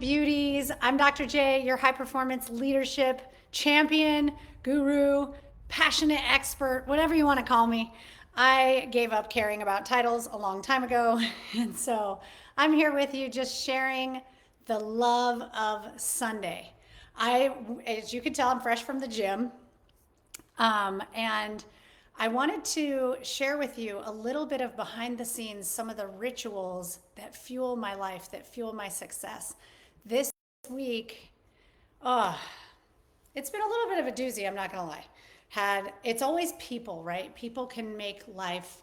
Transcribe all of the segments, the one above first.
Beauties. I'm Dr. J, your high performance leadership champion, guru, passionate expert, whatever you want to call me. I gave up caring about titles a long time ago. And so I'm here with you just sharing the love of Sunday. As you can tell, I'm fresh from the gym. And I wanted to share with you a little bit of behind the scenes, some of the rituals that fuel my life, that fuel my success. This week, oh, it's been a little bit of a doozy, I'm not gonna lie. It's always people, right? People can make life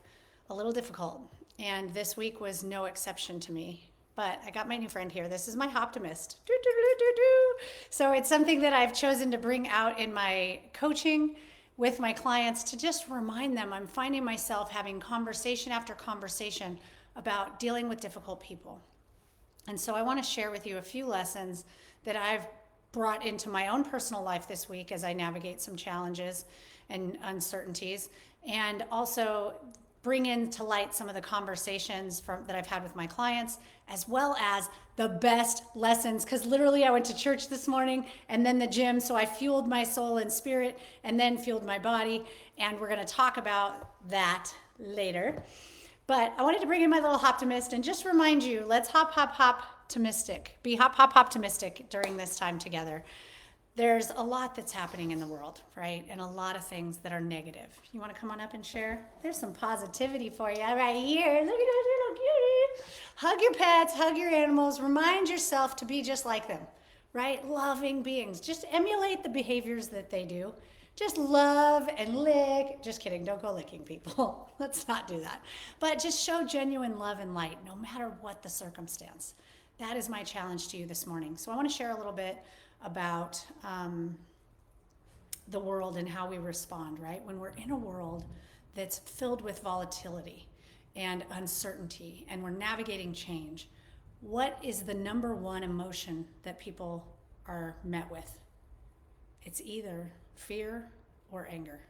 a little difficult. And this week was no exception to me. But I got my new friend here. This is my optimist. So it's something that I've chosen to bring out in my coaching with my clients to just remind them I'm finding myself having conversation after conversation about dealing with difficult people. And so I want to share with you a few lessons that I've brought into my own personal life this week as I navigate some challenges and uncertainties, and also bring into light some of the conversations that I've had with my clients, as well as the best lessons. Because literally, I went to church this morning and then the gym, so I fueled my soul and spirit and then fueled my body. And we're going to talk about that later. But I wanted to bring in my little optimist and just remind you, let's hop, hop, hop optimistic. Be hop, hop, optimistic during this time together. There's a lot that's happening in the world, right? And a lot of things that are negative. You want to come on up and share? There's some positivity for you right here. Look at those little cuties. Hug your pets, hug your animals. Remind yourself to be just like them, right? Loving beings. Just emulate the behaviors that they do. Just love and lick. Just kidding. Don't go licking people. Let's not do that. But just show genuine love and light no matter what the circumstance. That is my challenge to you this morning. So I want to share a little bit about the world and how we respond, right? When we're in a world that's filled with volatility and uncertainty and we're navigating change, what is the number one emotion that people are met with? It's either fear or anger.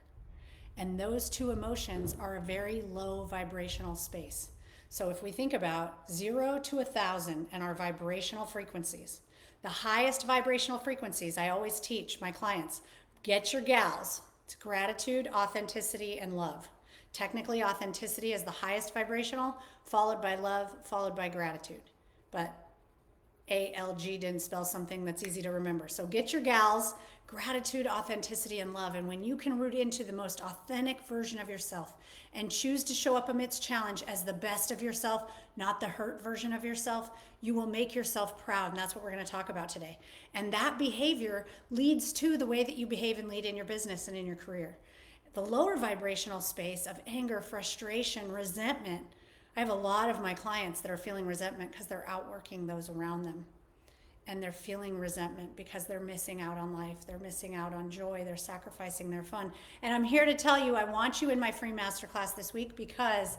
And those two emotions are a very low vibrational space. So if we think about 0 to 1,000 and our vibrational frequencies, the highest vibrational frequencies, I always teach my clients, get your gals. It's gratitude, authenticity, and love. Technically, authenticity is the highest vibrational, followed by love, followed by gratitude. But ALG didn't spell something that's easy to remember. So get your gals, gratitude, authenticity, and love. And when you can root into the most authentic version of yourself and choose to show up amidst challenge as the best of yourself, not the hurt version of yourself, you will make yourself proud. And that's what we're going to talk about today. And that behavior leads to the way that you behave and lead in your business and in your career. The lower vibrational space of anger, frustration, resentment. I have a lot of my clients that are feeling resentment because they're outworking those around them. And they're feeling resentment because they're missing out on life. They're missing out on joy. They're sacrificing their fun. And I'm here to tell you, I want you in my free masterclass this week because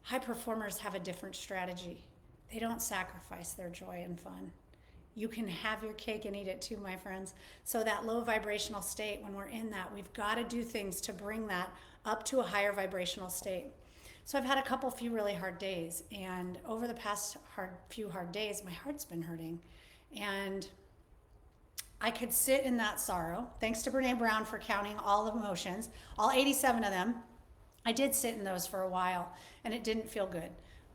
high performers have a different strategy. They don't sacrifice their joy and fun. You can have your cake and eat it too, my friends. So that low vibrational state, when we're in that, we've got to do things to bring that up to a higher vibrational state. So I've had a few really hard days. And over the past few hard days, my heart's been hurting. And I could sit in that sorrow. Thanks to Brene Brown for counting all the emotions, all 87 of them. I did sit in those for a while, and it didn't feel good.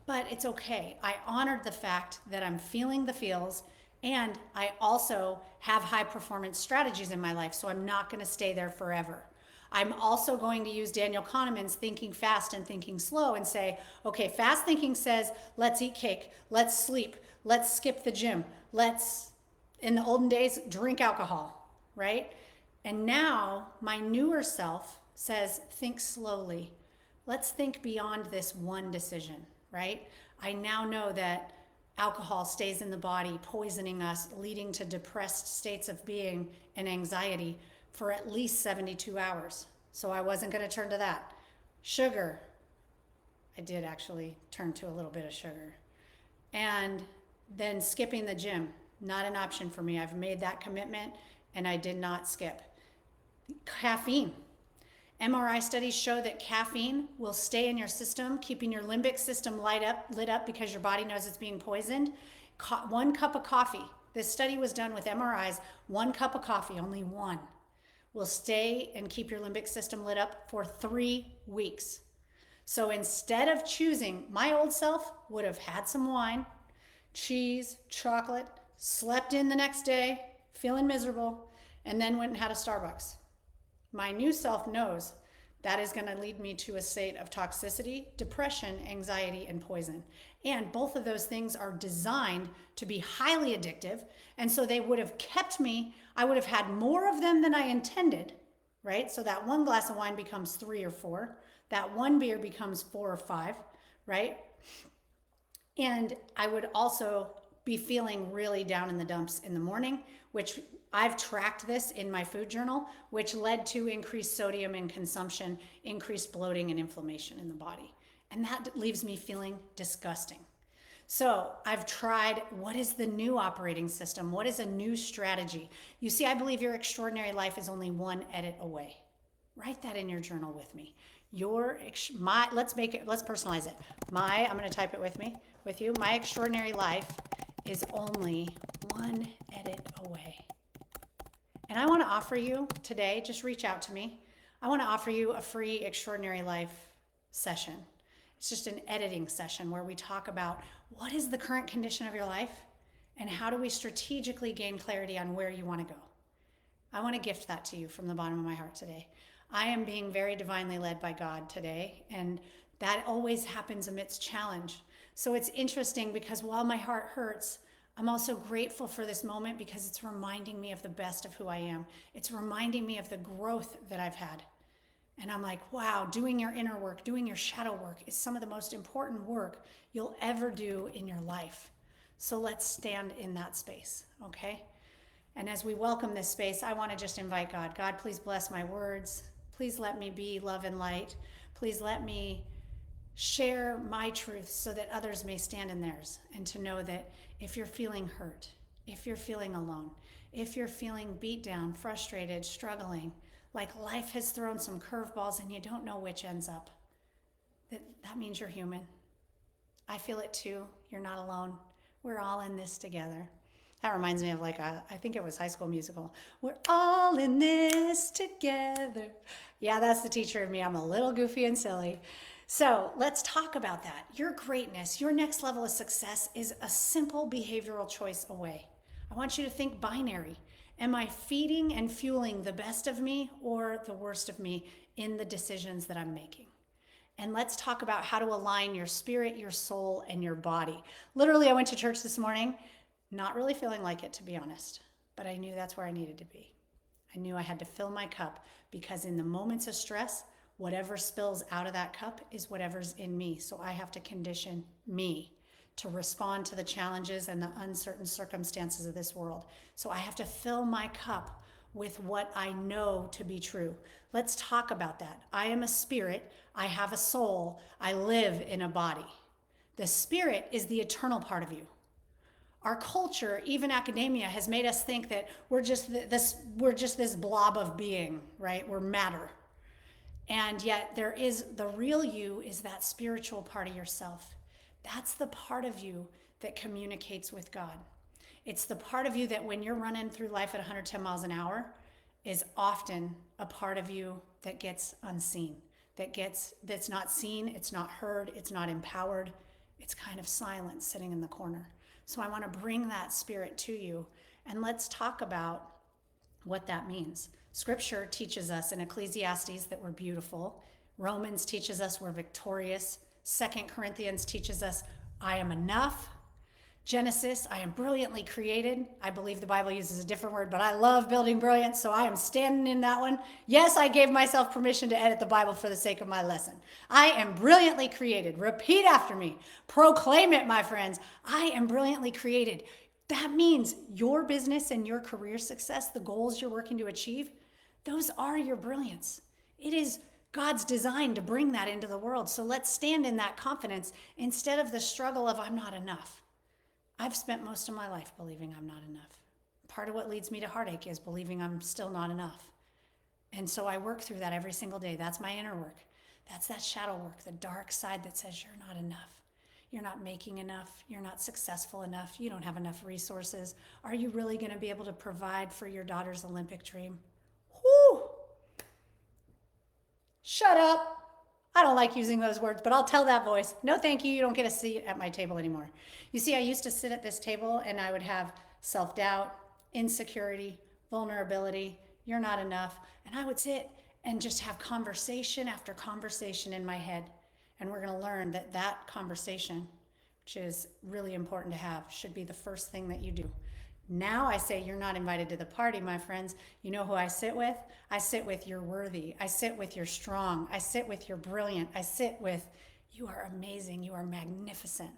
But it's okay. I honored the fact that I'm feeling the feels, and I also have high performance strategies in my life, so I'm not going to stay there forever. I'm also going to use Daniel Kahneman's thinking fast and thinking slow and say, okay, fast thinking says, let's eat cake, let's sleep, let's skip the gym, let's, in the olden days, drink alcohol, right? And now my newer self says, think slowly. Let's think beyond this one decision, right? I now know that alcohol stays in the body, poisoning us, leading to depressed states of being and anxiety for at least 72 hours. So I wasn't going to turn to that. Sugar. I did actually turn to a little bit of sugar. And then skipping the gym. Not an option for me. I've made that commitment and I did not skip. Caffeine. MRI studies show that caffeine will stay in your system, keeping your limbic system lit up because your body knows it's being poisoned. 1 cup of coffee This study was done with MRIs. 1 cup of coffee, only one, will stay and keep your limbic system lit up for 3 weeks. So instead of choosing, my old self would have had some wine, cheese, chocolate, slept in the next day, feeling miserable, and then went and had a Starbucks. My new self knows that is going to lead me to a state of toxicity, depression, anxiety, and poison. And both of those things are designed to be highly addictive. And so they would have kept me, I would have had more of them than I intended, right? So that 1 glass of wine becomes 3 or 4. That 1 beer becomes 4 or 5, right? And I would also be feeling really down in the dumps in the morning, which I've tracked this in my food journal, which led to increased sodium in consumption, increased bloating and inflammation in the body. And that leaves me feeling disgusting. So I've tried, what is the new operating system? What is a new strategy? You see, I believe your extraordinary life is only 1 edit away. Write that in your journal with me. Let's personalize it. I'm going to type it with you. My extraordinary life is only 1 edit away. And I want to offer you today, just reach out to me. I want to offer you a free Extraordinary Life session. It's just an editing session where we talk about what is the current condition of your life and how do we strategically gain clarity on where you want to go. I want to gift that to you from the bottom of my heart today. I am being very divinely led by God today, and that always happens amidst challenge. So it's interesting because while my heart hurts, I'm also grateful for this moment because it's reminding me of the best of who I am. It's reminding me of the growth that I've had. And I'm like, wow, doing your inner work, doing your shadow work is some of the most important work you'll ever do in your life. So let's stand in that space, okay? And as we welcome this space, I want to just invite God. God, please bless my words. Please let me be love and light. Please let me share my truth so that others may stand in theirs, and to know that if you're feeling hurt, if you're feeling alone, if you're feeling beat down, frustrated, struggling, like life has thrown some curveballs and you don't know which ends up, that means you're human. I feel it too. You're not alone. We're all in this together. That reminds me of I think it was High School Musical. We're all in this together. Yeah, that's the teacher of me. I'm a little goofy and silly. So let's talk about that. Your greatness, your next level of success is a simple behavioral choice away. I want you to think binary. Am I feeding and fueling the best of me or the worst of me in the decisions that I'm making? And let's talk about how to align your spirit, your soul, and your body. Literally, I went to church this morning, not really feeling like it, to be honest, but I knew that's where I needed to be. I knew I had to fill my cup because in the moments of stress, whatever spills out of that cup is whatever's in me. So I have to condition me to respond to the challenges and the uncertain circumstances of this world. So I have to fill my cup with what I know to be true. Let's talk about that. I am a spirit. I have a soul. I live in a body. The spirit is the eternal part of you. Our culture, even academia, has made us think that we're just this blob of being, right? We're matter. And yet the real you is that spiritual part of yourself. That's the part of you that communicates with God. It's the part of you that when you're running through life at 110 miles an hour is often a part of you that gets unseen, that's not seen, it's not heard, it's not empowered. It's kind of silent sitting in the corner. So I want to bring that spirit to you, and let's talk about what that means. Scripture teaches us in Ecclesiastes that we're beautiful. Romans teaches us we're victorious. 2 Corinthians teaches us I am enough. Genesis, I am brilliantly created. I believe the Bible uses a different word, but I love building brilliance, so I am standing in that one. Yes, I gave myself permission to edit the Bible for the sake of my lesson. I am brilliantly created. Repeat after me. Proclaim it, my friends. I am brilliantly created. That means your business and your career success, the goals you're working to achieve, those are your brilliance. It is God's design to bring that into the world. So let's stand in that confidence instead of the struggle of I'm not enough. I've spent most of my life believing I'm not enough. Part of what leads me to heartache is believing I'm still not enough. And so I work through that every single day. That's my inner work. That's that shadow work, the dark side that says you're not enough. you're not making enough, you're not successful enough, you don't have enough resources. Are you really going to be able to provide for your daughter's Olympic dream? Whoo! Shut up. I don't like using those words, but I'll tell that voice, no thank you, you don't get a seat at my table anymore. You see, I used to sit at this table and I would have self-doubt, insecurity, vulnerability, you're not enough. And I would sit and just have conversation after conversation in my head. And we're going to learn that that conversation, which is really important to have, should be the first thing that you do. Now I say you're not invited to the party, my friends. You know who I sit with? I sit with you're worthy. I sit with you're strong. I sit with you're brilliant. I sit with you are amazing. You are magnificent.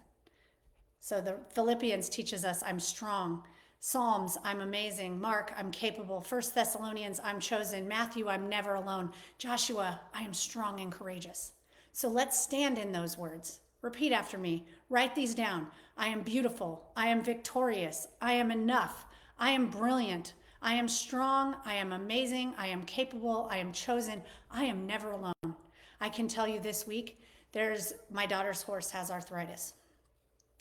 So the Philippians teaches us I'm strong. Psalms, I'm amazing. Mark, I'm capable. 1 Thessalonians, I'm chosen. Matthew, I'm never alone. Joshua, I am strong and courageous. So let's stand in those words. Repeat after me. Write these down. I am beautiful. I am victorious. I am enough. I am brilliant. I am strong. I am amazing. I am capable. I am chosen. I am never alone. I can tell you this week, my daughter's horse has arthritis.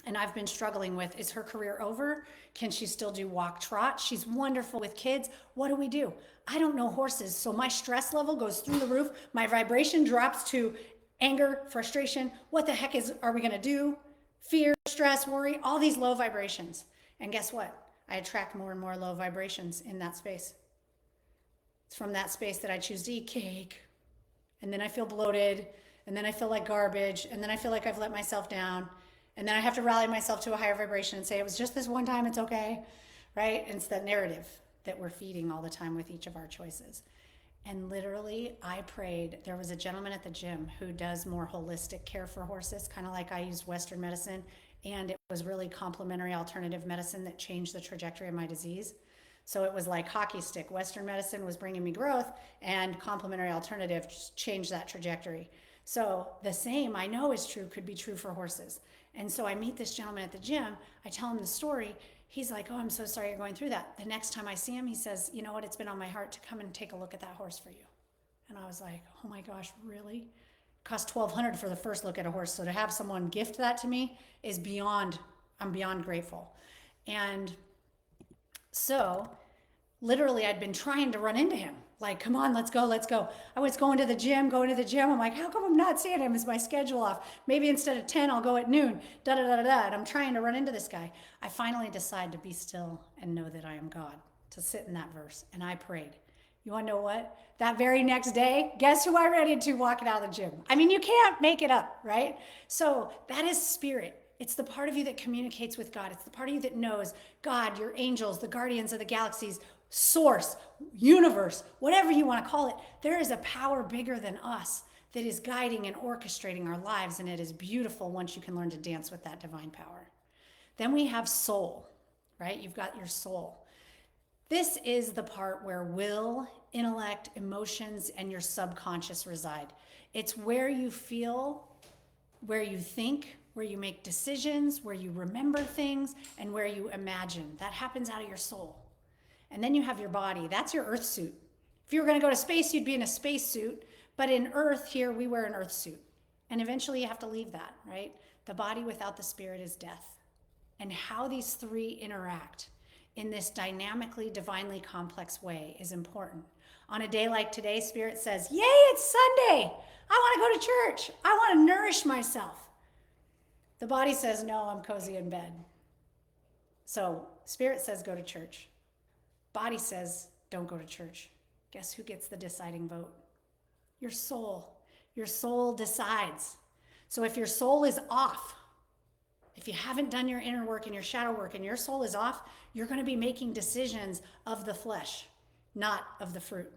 And I've been struggling with, is her career over? Can she still do walk trot? She's wonderful with kids. What do? I don't know horses, so my stress level goes through the roof. My vibration drops to anger, frustration. What the heck are we gonna do? Fear, stress, worry, all these low vibrations. And guess what? I attract more and more low vibrations in that space. It's from that space that I choose to eat cake. And then I feel bloated. And then I feel like garbage. And then I feel like I've let myself down. And then I have to rally myself to a higher vibration and say, it was just this one time, it's okay, right? And it's that narrative that we're feeding all the time with each of our choices. And literally, I prayed. There was a gentleman at the gym who does more holistic care for horses, kind of like I used Western medicine. And it was really complementary alternative medicine that changed the trajectory of my disease. So it was like hockey stick. Western medicine was bringing me growth, and complementary alternative changed that trajectory. So the same I know is true could be true for horses. And so I meet this gentleman at the gym. I tell him the story. He's like, oh, I'm so sorry you're going through that. The next time I see him, he says, you know what? It's been on my heart to come and take a look at that horse for you. And I was like, oh my gosh, really? It cost $1,200 for the first look at a horse. So to have someone gift that to me is I'm beyond grateful. And so literally I'd been trying to run into him. Like, come on, let's go. I was going to the gym. I'm like, how come I'm not seeing him? Is my schedule off? Maybe instead of 10, I'll go at noon. And I'm trying to run into this guy. I finally decide to be still and know that I am God, to sit in that verse. And I prayed. You want to know what? That very next day, guess who I ran into walking out of the gym? I mean, you can't make it up, right? So that is spirit. It's the part of you that communicates with God. It's the part of you that knows God, your angels, the guardians of the galaxies, source, universe, whatever you want to call it. There is a power bigger than us that is guiding and orchestrating our lives, and it is beautiful once you can learn to dance with that divine power. Then we have soul, right? You've got your soul. This is the part where will, intellect, emotions, and your subconscious reside. It's where you feel, where you think, where you make decisions, where you remember things, and where you imagine. That happens out of your soul. And then you have your body. That's your earth suit. If you were going to go to space, you'd be in a space suit. But in earth here, we wear an earth suit. And eventually you have to leave that, right? The body without the spirit is death. And how these three interact in this dynamically, divinely complex way is important. On a day like today, spirit says, yay, it's Sunday. I want to go to church. I want to nourish myself. The body says, no, I'm cozy in bed. So spirit says, go to church. Body says, don't go to church. Guess who gets the deciding vote? Your soul. Your soul decides. So if your soul is off, if you haven't done your inner work and your shadow work and your soul is off, you're going to be making decisions of the flesh, not of the fruit.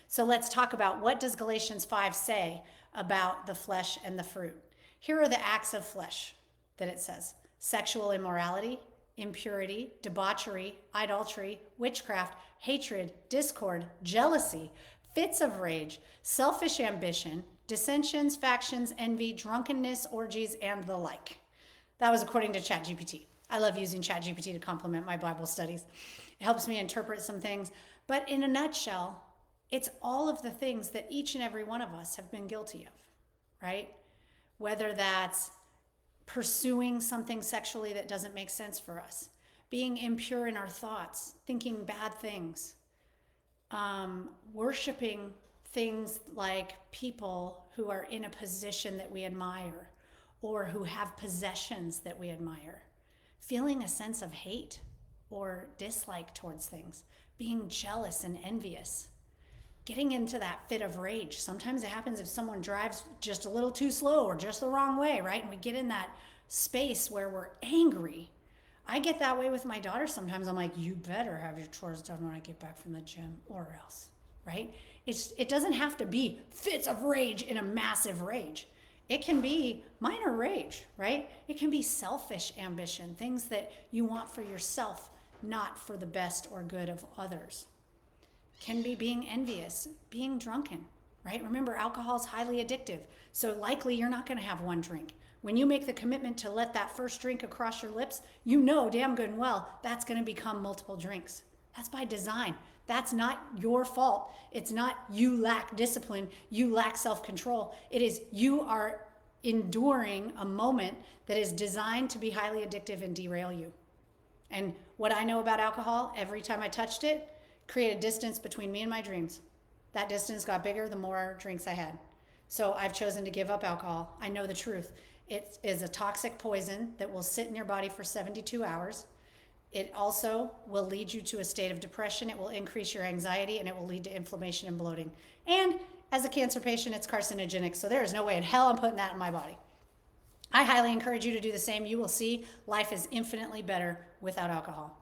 So let's talk about, what does Galatians 5 say about the flesh and the fruit? Here are the acts of flesh that it says: sexual immorality, impurity, debauchery, idolatry, witchcraft, hatred, discord, jealousy, fits of rage, selfish ambition, dissensions, factions, envy, drunkenness, orgies, and the like. That was according to ChatGPT. I love using ChatGPT to complement my Bible studies. It helps me interpret some things. But in a nutshell, it's all of the things that each and every one of us have been guilty of, right? Whether that's pursuing something sexually that doesn't make sense for us, being impure in our thoughts, thinking bad things, worshiping things like people who are in a position that we admire or who have possessions that we admire, feeling a sense of hate or dislike towards things, being jealous and envious, getting into that fit of rage. Sometimes it happens if someone drives just a little too slow or just the wrong way, right? And we get in that space where we're angry. I get that way with my daughter sometimes. I'm like, you better have your chores done when I get back from the gym or else, right? It doesn't have to be fits of rage in a massive rage. It can be minor rage, right? It can be selfish ambition, things that you want for yourself, not for the best or good of others. Can be being envious, being drunken, right? Remember, alcohol is highly addictive. So likely you're not going to have one drink. When you make the commitment to let that first drink across your lips, you know damn good and well that's going to become multiple drinks. That's by design. That's not your fault. It's not you lack discipline, you lack self-control. It is you are enduring a moment that is designed to be highly addictive and derail you. And what I know about alcohol, every time I touched it, created distance between me and my dreams. That distance got bigger the more drinks I had. So I've chosen to give up alcohol. I know the truth. It is a toxic poison that will sit in your body for 72 hours. It also will lead you to a state of depression. It will increase your anxiety, and it will lead to inflammation and bloating. And as a cancer patient, it's carcinogenic. So there is no way in hell I'm putting that in my body. I highly encourage you to do the same. You will see life is infinitely better without alcohol.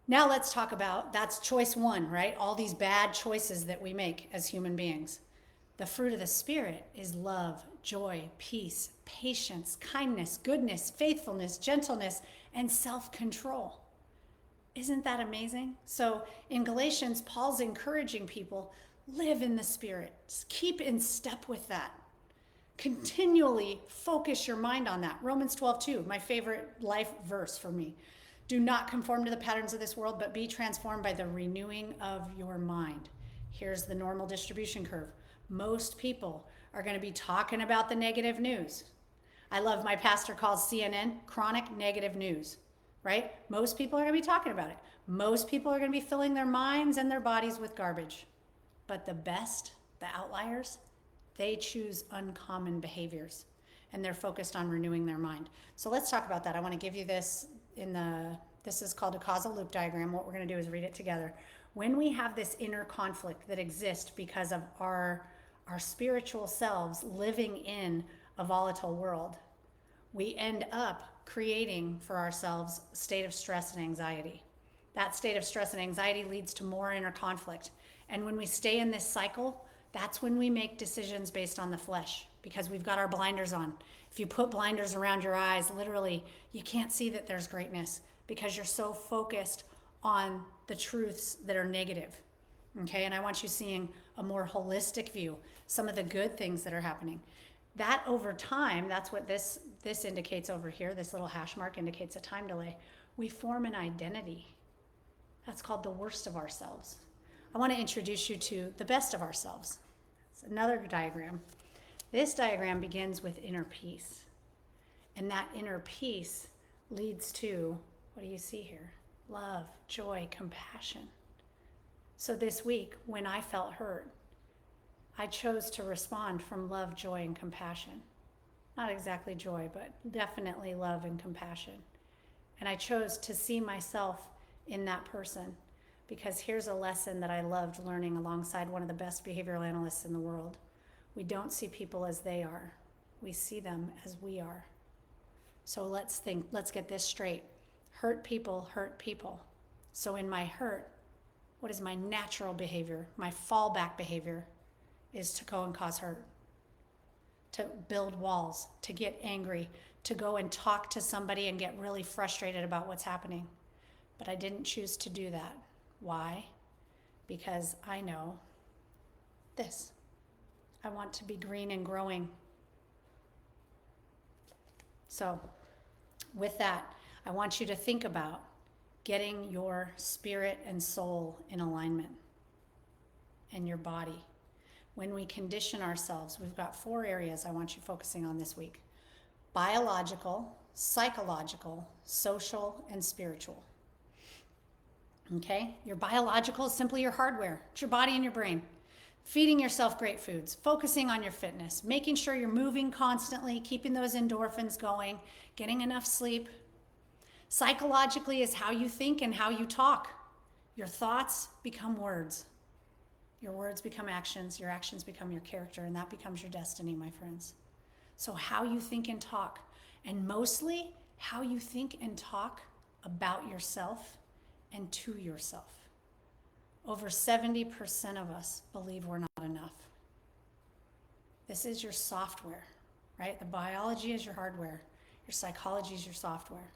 Now let's talk about, that's choice one, right? All these bad choices that we make as human beings. The fruit of the Spirit is love, joy, peace, patience, kindness, goodness, faithfulness, gentleness, and self-control. Isn't that amazing? So in Galatians, Paul's encouraging people, live in the Spirit. Keep in step with that. Continually focus your mind on that. Romans 12:2, my favorite life verse for me. Do not conform to the patterns of this world, but be transformed by the renewing of your mind. Here's the normal distribution curve. Most people are going to be talking about the negative news. I love my pastor calls CNN chronic negative news, right? Most people are going to be talking about it. Most people are going to be filling their minds and their bodies with garbage. But the best, the outliers, they choose uncommon behaviors, and they're focused on renewing their mind. So let's talk about that. I want to give you this this is called a causal loop diagram. What we're going to do is read it together. When we have this inner conflict that exists because of our spiritual selves living in a volatile world, we end up creating for ourselves a state of stress and anxiety. That state of stress and anxiety leads to more inner conflict. And when we stay in this cycle, that's when we make decisions based on the flesh, because we've got our blinders on. If you put blinders around your eyes, literally, you can't see that there's greatness because you're so focused on the truths that are negative. Okay, and I want you seeing a more holistic view, some of the good things that are happening. That over time, that's what this indicates over here. This little hash mark indicates a time delay. We form an identity. That's called the worst of ourselves. I want to introduce you to the best of ourselves. It's another diagram. This diagram begins with inner peace. And that inner peace leads to, what do you see here? Love, joy, compassion. So this week, when I felt hurt, I chose to respond from love, joy, and compassion. Not exactly joy, but definitely love and compassion. And I chose to see myself in that person, because here's a lesson that I loved learning alongside one of the best behavioral analysts in the world. We don't see people as they are. We see them as we are. So let's get this straight. Hurt people hurt people. So in my hurt, what is my natural behavior? My fallback behavior is to go and cause hurt, to build walls, to get angry, to go and talk to somebody and get really frustrated about what's happening. But I didn't choose to do that. Why? Because I know this. I want to be green and growing. So with that, I want you to think about getting your spirit and soul in alignment and your body. When we condition ourselves, we've got 4 areas I want you focusing on this week. biological, psychological, social, and spiritual. Okay? Your biological is simply your hardware. It's your body and your brain. Feeding yourself great foods, focusing on your fitness, making sure you're moving constantly, keeping those endorphins going, getting enough sleep. Psychologically is how you think and how you talk. Your thoughts become words. Your words become actions. Your actions become your character, and that becomes your destiny, my friends. So how you think and talk, and mostly how you think and talk about yourself and to yourself. Over 70% of us believe we're not enough. This is your software, right? The biology is your hardware. Your psychology is your software.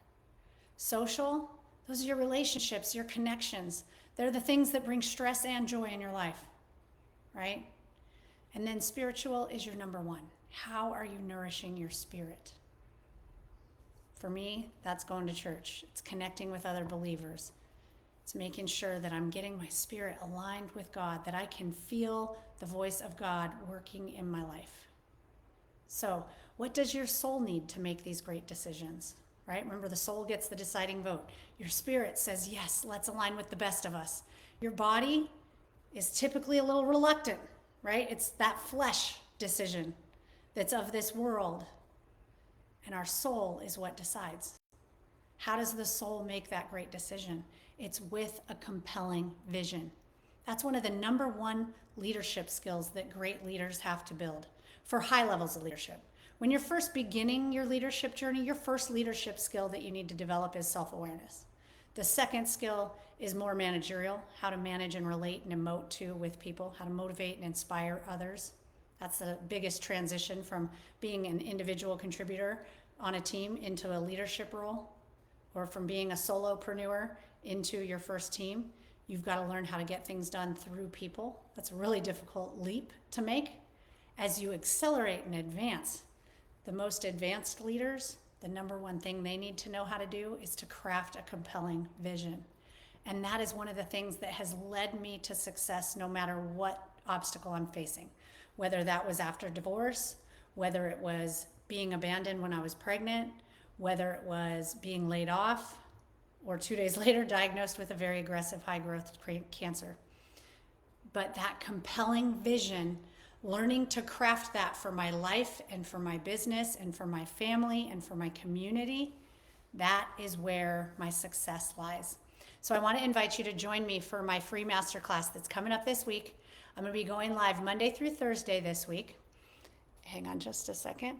Social, those are your relationships, your connections. They're the things that bring stress and joy in your life, right? And then spiritual is your number one. How are you nourishing your spirit? For me, that's going to church. It's connecting with other believers. It's making sure that I'm getting my spirit aligned with God, that I can feel the voice of God working in my life. So, what does your soul need to make these great decisions? Right? Remember, the soul gets the deciding vote. Your spirit says, yes, let's align with the best of us. Your body is typically a little reluctant, right? It's that flesh decision that's of this world. And our soul is what decides. How does the soul make that great decision? It's with a compelling vision. That's one of the number one leadership skills that great leaders have to build for high levels of leadership. When you're first beginning your leadership journey, your first leadership skill that you need to develop is self-awareness. The second skill is more managerial, how to manage and relate and emote to with people, how to motivate and inspire others. That's the biggest transition from being an individual contributor on a team into a leadership role, or from being a solopreneur into your first team. You've got to learn how to get things done through people. That's a really difficult leap to make. As you accelerate and advance, the most advanced leaders, the number one thing they need to know how to do is to craft a compelling vision. And that is one of the things that has led me to success no matter what obstacle I'm facing. Whether that was after divorce, whether it was being abandoned when I was pregnant, whether it was being laid off, or 2 days later diagnosed with a very aggressive high growth cancer. But that compelling vision, learning to craft that for my life and for my business and for my family and for my community, that is where my success lies. So I want to invite you to join me for my free masterclass that's coming up this week. I'm going to be going live Monday through Thursday this week. Hang on just a second.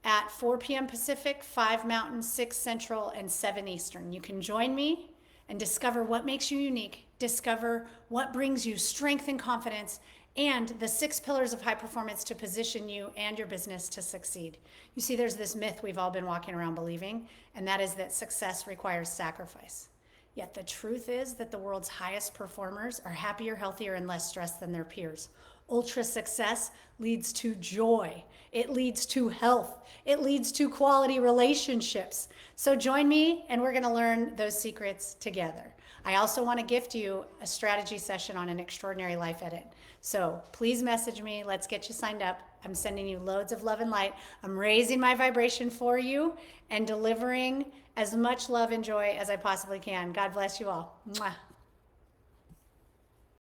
At 4 p.m. Pacific, 5 Mountain, 6 Central, and 7 Eastern. You can join me and discover what makes you unique, discover what brings you strength and confidence, and the 6 pillars of high performance to position you and your business to succeed. You see, there's this myth we've all been walking around believing, and that is that success requires sacrifice. Yet the truth is that the world's highest performers are happier, healthier, and less stressed than their peers. Ultra success leads to joy. It leads to health. It leads to quality relationships. So join me and we're going to learn those secrets together. I also want to gift you a strategy session on an extraordinary life edit. So please message me. Let's get you signed up. I'm sending you loads of love and light. I'm raising my vibration for you and delivering as much love and joy as I possibly can. God bless you all. Mwah.